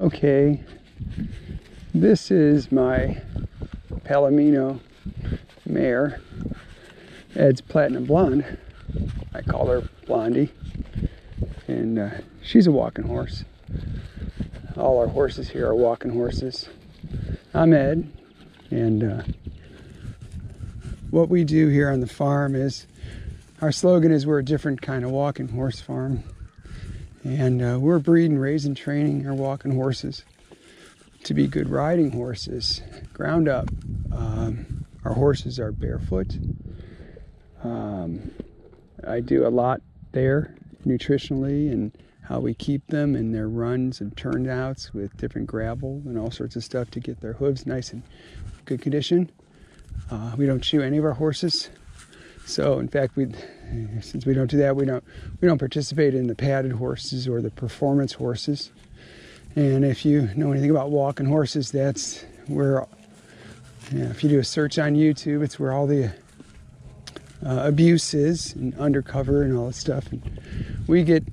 Okay, this is my Palomino mare, Ed's Platinum Blonde. I call her Blondie, and she's a walking horse. All our horses here are walking horses. I'm Ed, and what we do here on the farm is, our slogan is we're a different kind of walking horse farm. And we're breeding, raising, training our walking horses to be good riding horses, ground up. Our horses are barefoot. I do a lot there nutritionally and how we keep them and their runs and turnouts with different gravel and all sorts of stuff to get their hooves nice and good condition. We don't shoe any of our horses. So in fact, since we don't do that, we don't participate in the padded horses or the performance horses. And if you know anything about walking horses, that's where, if you do a search on YouTube, it's where all the abuse is, and undercover and all that stuff. And we get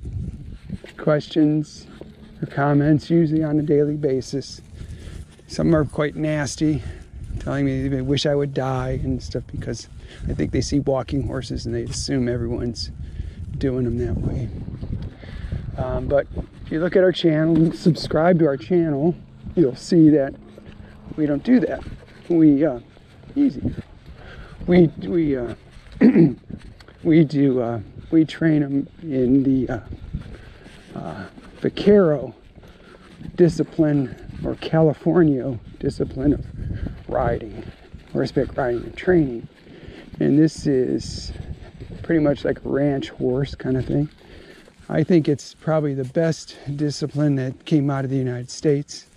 questions or comments usually on a daily basis. Some are quite nasty, telling me they wish I would die and stuff, because I think they see walking horses and they assume everyone's doing them that way. But if you look at our channel, subscribe to our channel, you'll see that we don't do that. We train them in the Vaquero discipline, or Californio discipline of riding, horseback riding and training. And this is pretty much like a ranch horse kind of thing. I think it's probably the best discipline that came out of the United States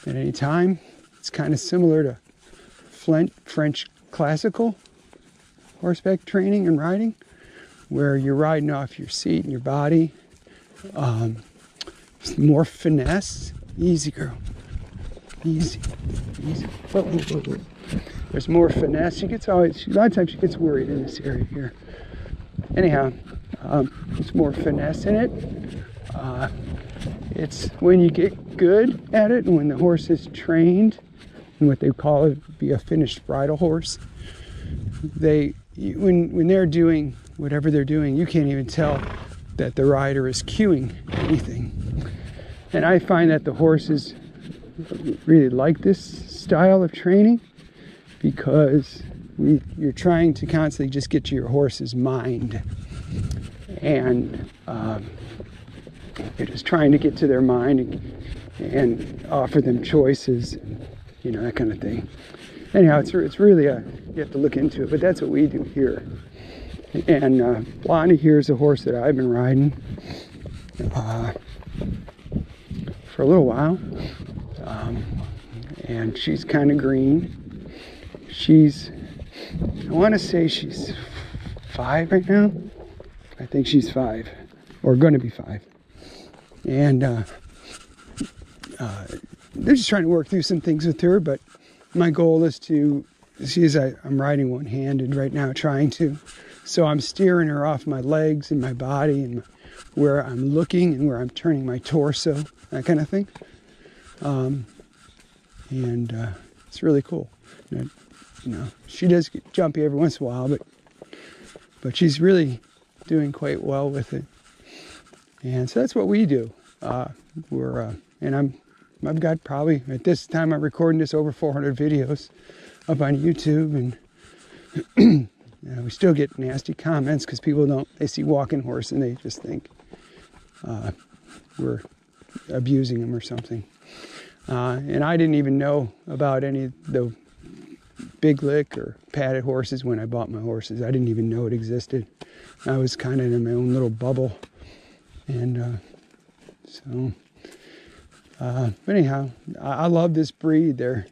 at any time. It's kind of similar to French classical horseback training and riding, where you're riding off your seat and your body. More finesse. Easy, girl. Easy. Whoa, whoa, whoa, whoa. There's more finesse. A lot of times she gets worried in this area here. Anyhow, there's more finesse in it. It's when you get good at it, and when the horse is trained, and what they call it be a finished bridle horse, when they're doing whatever they're doing, you can't even tell that the rider is cueing anything. And I find that the horses really like this style of training, because you're trying to constantly just get to your horse's mind, and you're just trying to get to their mind and offer them choices, that kind of thing. Anyhow, it's really you have to look into it, but that's what we do here. And Blondie here is a horse that I've been riding for a little while, and she's kind of green. I want to say she's 5 right now. I think she's 5, or going to be 5. And they're just trying to work through some things with her, but my goal is to, I'm riding one-handed right now, trying to. So I'm steering her off my legs and my body, and where I'm looking and where I'm turning my torso, that kind of thing. And it's really cool. She does get jumpy every once in a while, but she's really doing quite well with it. And so that's what we do. And I've got probably, at this time I'm recording this, over 400 videos up on YouTube, and we still get nasty comments because people they see walking horse and they just think we're abusing them or something. And I didn't even know about any of the big lick or padded horses when I bought my horses. I didn't even know it existed. I was kind of in my own little bubble. And but anyhow, I love this breed. They're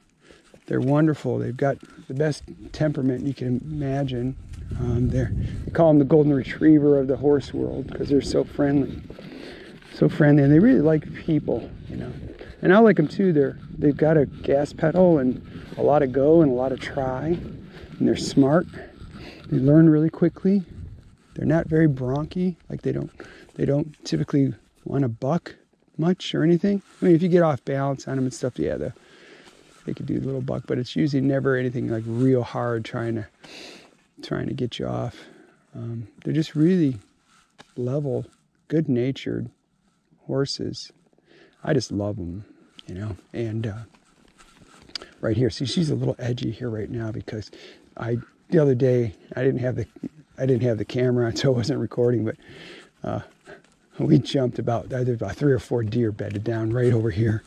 wonderful. They've got the best temperament you can imagine. They call them the golden retriever of the horse world, because they're so friendly. And they really like people, And I like them too. They've got a gas pedal and a lot of go and a lot of try, and they're smart. They learn really quickly. They're not very bronky. Like they don't typically want to buck much or anything. I mean, if you get off balance on them and stuff, yeah, they could do a little buck, but it's usually never anything like real hard trying to get you off. They're just really level, good-natured horses. I just love them, you know. And right here, see, she's a little edgy here right now because the other day I didn't have the camera on, so I wasn't recording, but we jumped about 3 or 4 deer bedded down right over here.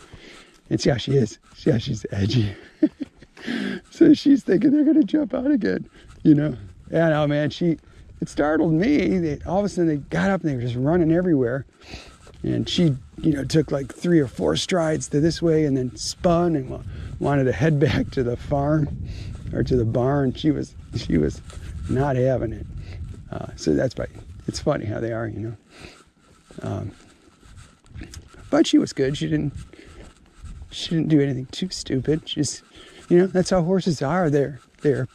And see how she is. See how she's edgy. So she's thinking they're going to jump out again, you know. Yeah, no, man, it startled me. All of a sudden they got up and they were just running everywhere. And she, you know, took like 3 or 4 strides to this way and then spun and wanted to head back to the farm or to the barn. She was not having it. So that's why it's funny how they are, you know. But she was good. She didn't do anything too stupid. Just, you know, that's how horses are. They're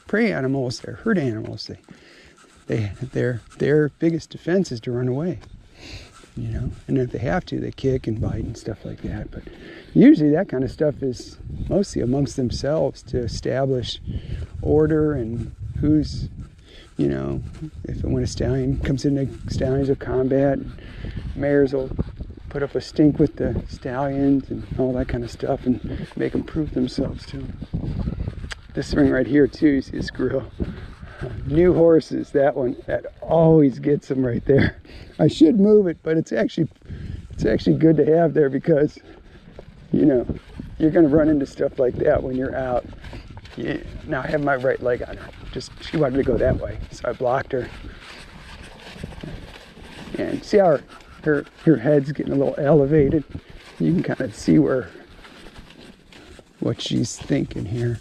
prey animals. They're herd animals. Their biggest defense is to run away, you know. And if they have to, they kick and bite and stuff like that. But usually that kind of stuff is mostly amongst themselves to establish order and who's, you know, when a stallion comes in, stallions will combat. Mares will put up a stink with the stallions and all that kind of stuff and make them prove themselves to them. This ring right here too, you see this grill. New horses, that always gets them right there. I should move it, but it's actually good to have there because, you know, you're going to run into stuff like that when you're out. Yeah. Now I have my right leg on her. She wanted to go that way, so I blocked her. And see how her head's getting a little elevated. You can kind of see what she's thinking here.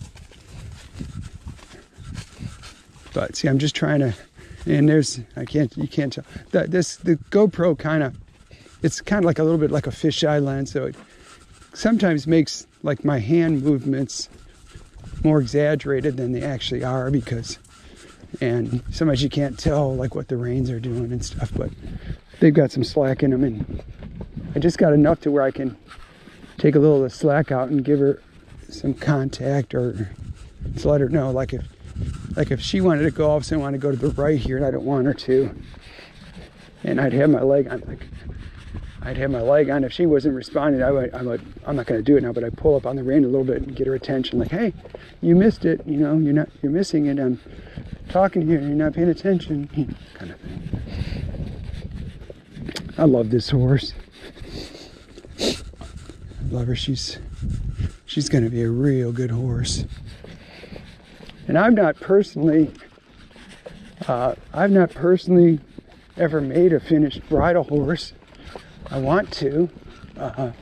But see, I'm just trying to, and you can't tell. The GoPro it's kind of like a little bit like a fisheye lens, so it sometimes makes like my hand movements more exaggerated than they actually are and sometimes you can't tell like what the reins are doing and stuff, but they've got some slack in them, and I just got enough to where I can take a little of the slack out and give her some contact, or just let her know, like if she wanted to go, all of a sudden want to go to the right here and I don't want her to, and I'd have my leg on, if she wasn't responding, I'm not going to do it now, but I pull up on the rein a little bit and get her attention, like, hey, you missed it, you know, you're missing it, I'm talking to you and you're not paying attention, you know, kind of thing. I love this horse. I love her. She's going to be a real good horse. And I've not personally ever made a finished bridle horse. I want to.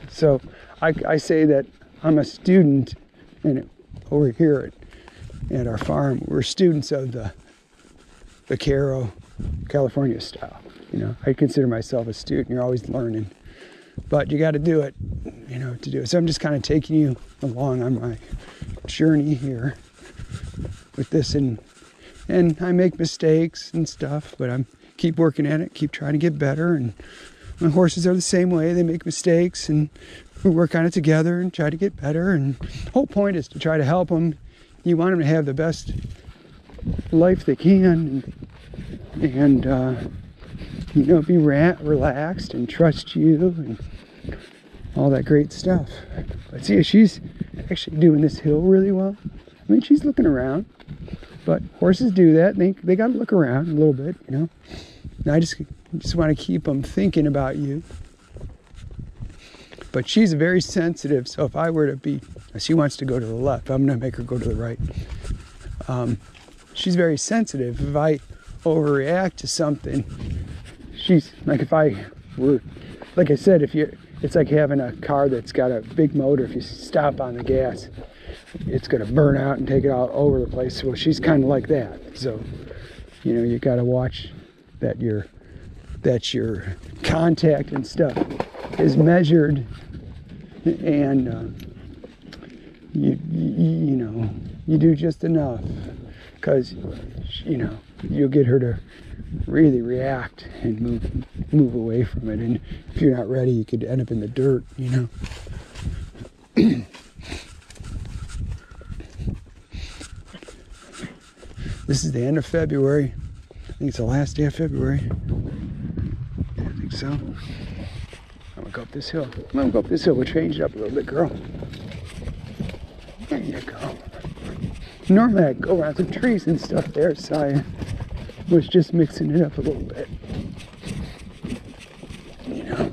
So I say that I'm a student, and over here at our farm, we're students of the Vaquero California style. You know, I consider myself a student. You're always learning, but you got to do it, you know, to do it. So I'm just kind of taking you along on my journey here with this, and I make mistakes and stuff, but I'm keep working at it, keep trying to get better. And my horses are the same way. They make mistakes, and we work on it together and try to get better. And the whole point is to try to help them. You want them to have the best life they can, and you know, be relaxed and trust you and all that great stuff. But see, she's actually doing this hill really well. I mean, she's looking around, but horses do that. They got to look around a little bit, you know. And I just want to keep them thinking about you. But she's very sensitive, so if I were to be, she wants to go to the left, I'm going to make her go to the right. She's very sensitive. If I overreact to something, she's like, if I were, like I said, it's like having a car that's got a big motor. If you stop on the gas, it's going to burn out and take it all over the place. Well, she's kind of like that. So, you know, you got to watch that your contact and stuff is measured, and you know, you do just enough, because, you know, you'll get her to really react and move away from it. And if you're not ready, you could end up in the dirt, you know. This is the end of February. I think it's the last day of February. Yeah, I think so. I'm gonna go up this hill. I'm gonna go up this hill. We'll change it up a little bit, girl. There you go. Normally I go around some trees and stuff there, so I was just mixing it up a little bit. You know.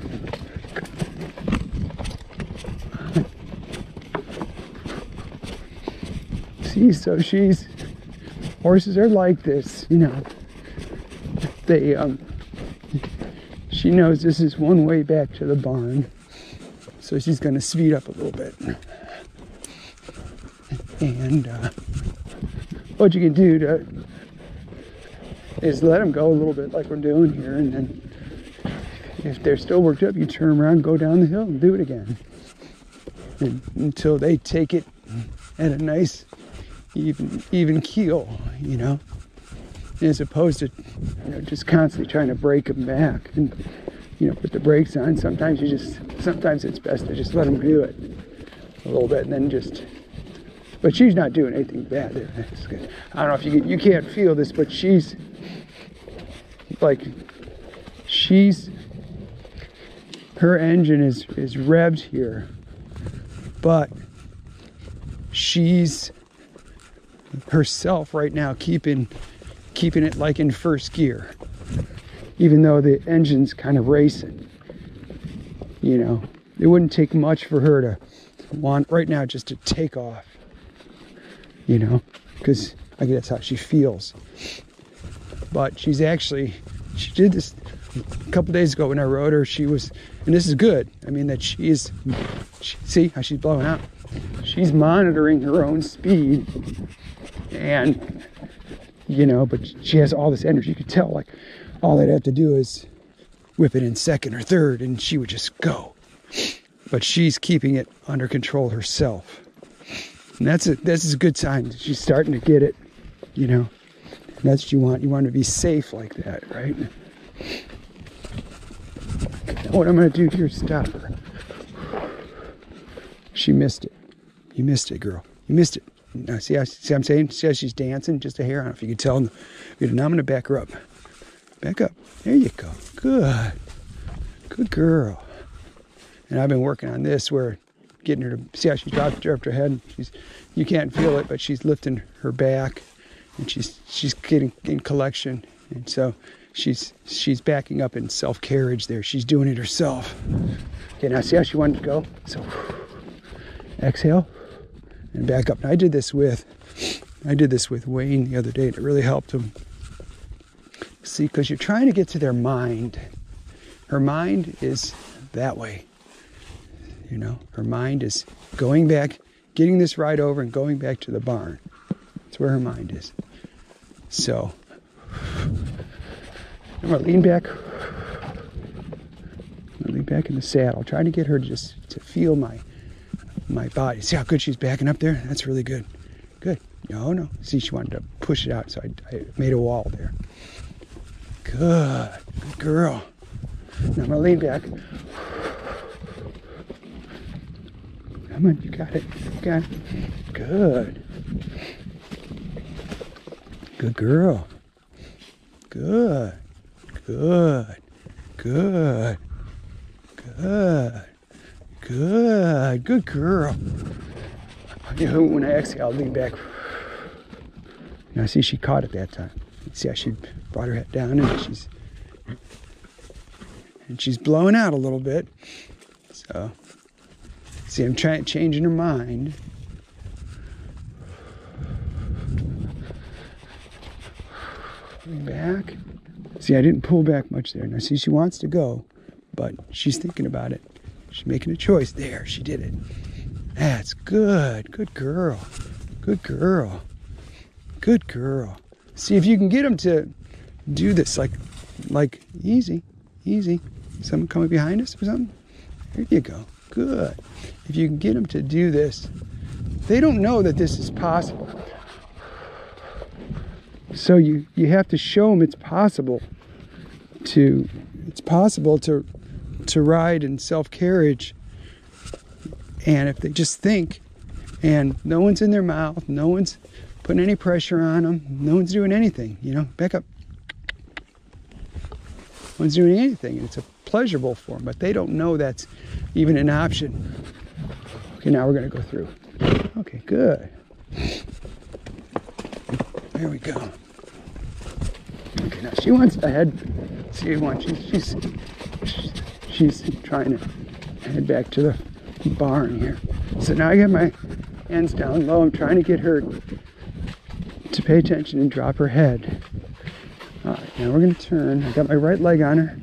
See, so horses are like this, you know. She knows this is one way back to the barn, so she's gonna speed up a little bit. And what you can do is let them go a little bit like we're doing here, and then if they're still worked up, you turn them around, go down the hill, and do it again, and until they take it at a nice even keel, you know, as opposed to, you know, just constantly trying to break them back and, you know, put the brakes on. Sometimes it's best to just let them do it a little bit, and then just. But she's not doing anything bad there. That's good. I don't know if you can't feel this, but she's her engine is revved here, but she's herself right now keeping it like in first gear, even though the engine's kind of racing. You know, it wouldn't take much for her to want right now just to take off. You know, because I guess that's how she feels. But she did this a couple days ago when I rode her. She was, and this is good. I mean, that see how she's blowing out. She's monitoring her own speed, and, you know, but she has all this energy. You could tell, like, all I'd have to do is whip it in second or third, and she would just go. But she's keeping it under control herself. And that's a good sign. She's starting to get it, you know. And that's what you want. You want to be safe like that, right? Now what I'm going to do here is stop her. She missed it. You missed it, girl. You missed it. Now, see I'm saying? See how she's dancing just a hair? I don't know if you can tell. Now I'm going to back her up. Back up. There you go. Good. Good girl. And I've been working on this where getting her to see how she dropped her head. You can't feel it, but she's lifting her back, and she's getting in collection, and so she's backing up in self-carriage there. She's doing it herself. Okay, now see how she wanted to go? So exhale and back up. Now I did this with Wayne the other day, and it really helped him. See, because you're trying to get to their mind. Her mind is that way. You know, her mind is going back, getting this ride over and going back to the barn. That's where her mind is. So, I'm going to lean back. I'm going to lean back in the saddle, trying to get her to feel my body. See how good she's backing up there? That's really good. Good. No. See, she wanted to push it out, so I made a wall there. Good. Good girl. Now I'm going to lean back. Come on, you got it. You got it. Good. Good girl. Good. Good. Good. Good. Good. Good girl. When I exhale, I'll lean back. Now see, she caught it that time. See how she brought her head down, and she's blowing out a little bit. So see, I'm changing her mind. Lean back. See, I didn't pull back much there. Now see, she wants to go, but she's thinking about it. She's making a choice. There, she did it. That's good. Good girl. Good girl. Good girl. See, if you can get them to do this, like easy. Someone coming behind us or something? There you go. Good. If you can get them to do this, they don't know that this is possible. So you have to show them it's possible to ride in self-carriage. And if they just think, and no one's in their mouth, no one's putting any pressure on them, no one's doing anything, you know, back up. No one's doing anything, and it's a pleasurable for them, but they don't know that's even an option. Okay, now we're going to go through. Okay, good. There we go. Okay, now she wants to head. See what she's trying to head back to the barn here. So now I get my hands down low. I'm trying to get her to pay attention and drop her head. All right, now we're going to turn. I got my right leg on her.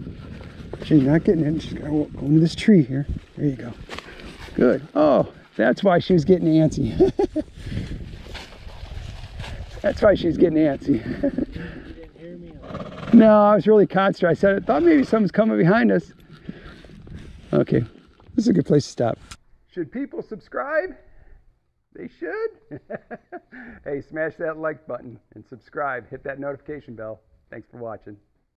She's not getting in. She's going to go into this tree here. There you go. Good. Oh, that's why she was getting antsy. That's why she's getting antsy. No, I was really concentrated. I thought maybe someone's coming behind us. Okay, this is a good place to stop. Should people subscribe? They should. Hey, smash that like button and subscribe. Hit that notification bell. Thanks for watching.